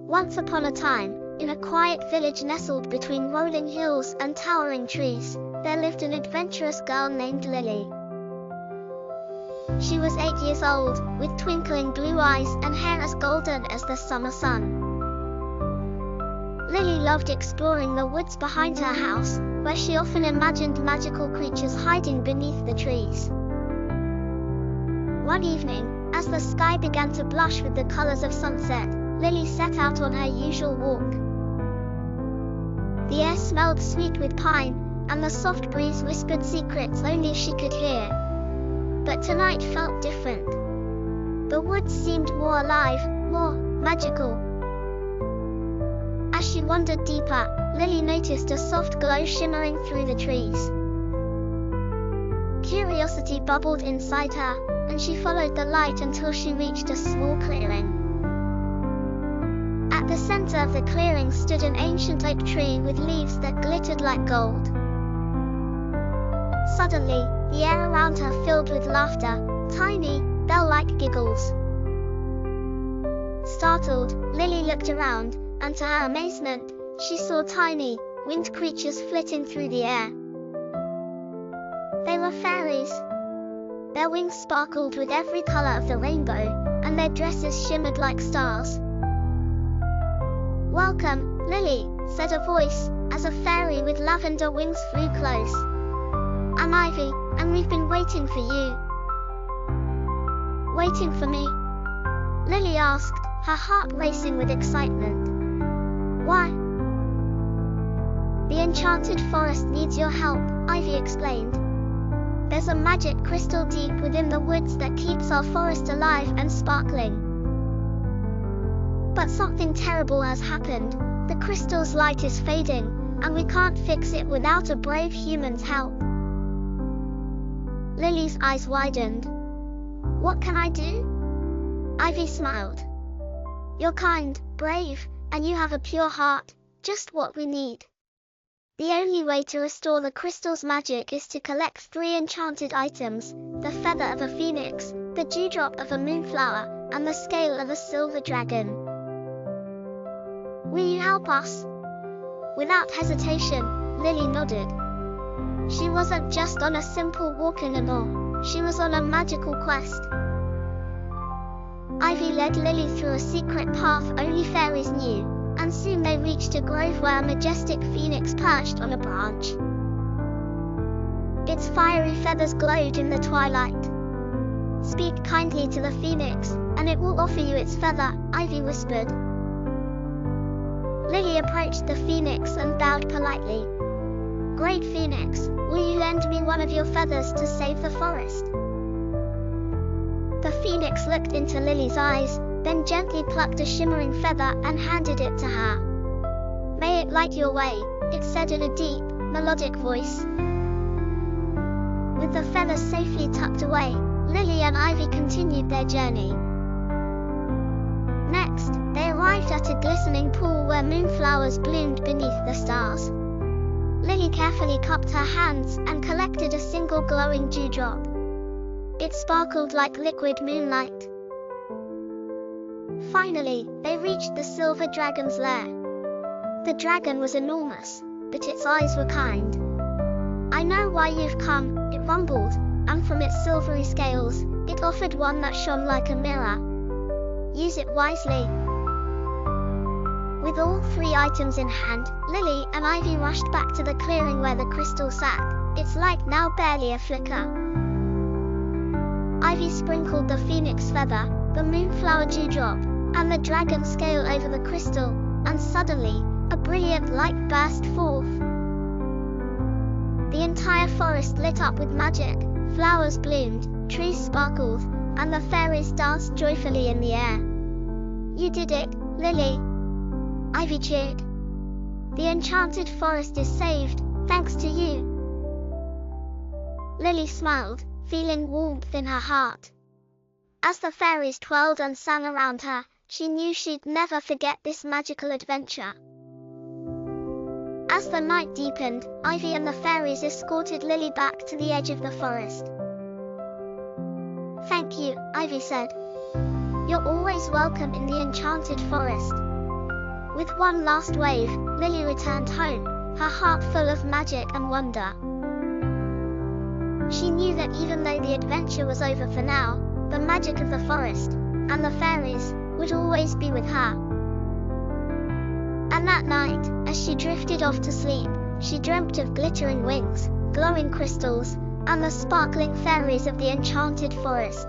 Once upon a time, in a quiet village nestled between rolling hills and towering trees, there lived an adventurous girl named Lily. She was 8 years old, with twinkling blue eyes and hair as golden as the summer sun. Lily loved exploring the woods behind her house, where she often imagined magical creatures hiding beneath the trees. One evening, as the sky began to blush with the colors of sunset, Lily set out on her usual walk. The air smelled sweet with pine, and the soft breeze whispered secrets only she could hear. But tonight felt different. The woods seemed more alive, more magical. As she wandered deeper, Lily noticed a soft glow shimmering through the trees. Curiosity bubbled inside her, and she followed the light until she reached a small clearing. At the center of the clearing stood an ancient oak tree with leaves that glittered like gold. Suddenly, the air around her filled with laughter, tiny, bell-like giggles. Startled, Lily looked around, and to her amazement, she saw tiny, winged creatures flitting through the air. They were fairies. Their wings sparkled with every color of the rainbow, and their dresses shimmered like stars. "Welcome, Lily," said a voice, as a fairy with lavender wings flew close. "I'm Ivy, and we've been waiting for you." "Waiting for me?" Lily asked, her heart racing with excitement. "Why?" "The Enchanted Forest needs your help," Ivy explained. "There's a magic crystal deep within the woods that keeps our forest alive and sparkling. But something terrible has happened. The crystal's light is fading, and we can't fix it without a brave human's help." Lily's eyes widened. "What can I do?" Ivy smiled. "You're kind, brave, and you have a pure heart, just what we need. The only way to restore the crystal's magic is to collect 3 enchanted items: the feather of a phoenix, the dewdrop of a moonflower, and the scale of a silver dragon. Will you help us?" Without hesitation, Lily nodded. She wasn't just on a simple walk anymore, she was on a magical quest. Ivy led Lily through a secret path only fairies knew, and soon they reached a grove where a majestic phoenix perched on a branch. Its fiery feathers glowed in the twilight. "Speak kindly to the phoenix, and it will offer you its feather," Ivy whispered. Lily approached the phoenix and bowed politely. "Great Phoenix, will you lend me one of your feathers to save the forest?" The phoenix looked into Lily's eyes, then gently plucked a shimmering feather and handed it to her. "May it light your way," it said in a deep, melodic voice. With the feathers safely tucked away, Lily and Ivy continued their journey. Next, they arrived at a glistening pool where moonflowers bloomed beneath the stars. Lily carefully cupped her hands and collected a single glowing dewdrop. It sparkled like liquid moonlight. Finally, they reached the silver dragon's lair. The dragon was enormous, but its eyes were kind. "I know why you've come," it rumbled, and from its silvery scales, it offered one that shone like a mirror. "Use it wisely." With all 3 items in hand, Lily and Ivy rushed back to the clearing where the crystal sat, its light now barely a flicker. Ivy sprinkled the phoenix feather, the moonflower dewdrop, and the dragon scale over the crystal, and suddenly, a brilliant light burst forth. The entire forest lit up with magic, flowers bloomed, trees sparkled, and the fairies danced joyfully in the air. "You did it, Lily!" Ivy cheered. "The Enchanted Forest is saved, thanks to you." Lily smiled, feeling warmth in her heart. As the fairies twirled and sang around her, she knew she'd never forget this magical adventure. As the night deepened, Ivy and the fairies escorted Lily back to the edge of the forest. "Thank you," Ivy said. "You're always welcome in the Enchanted Forest." With one last wave, Lilly returned home, her heart full of magic and wonder. She knew that even though the adventure was over for now, the magic of the forest, and the fairies, would always be with her. And that night, as she drifted off to sleep, she dreamt of glittering wings, glowing crystals, and the sparkling fairies of the Enchanted Forest.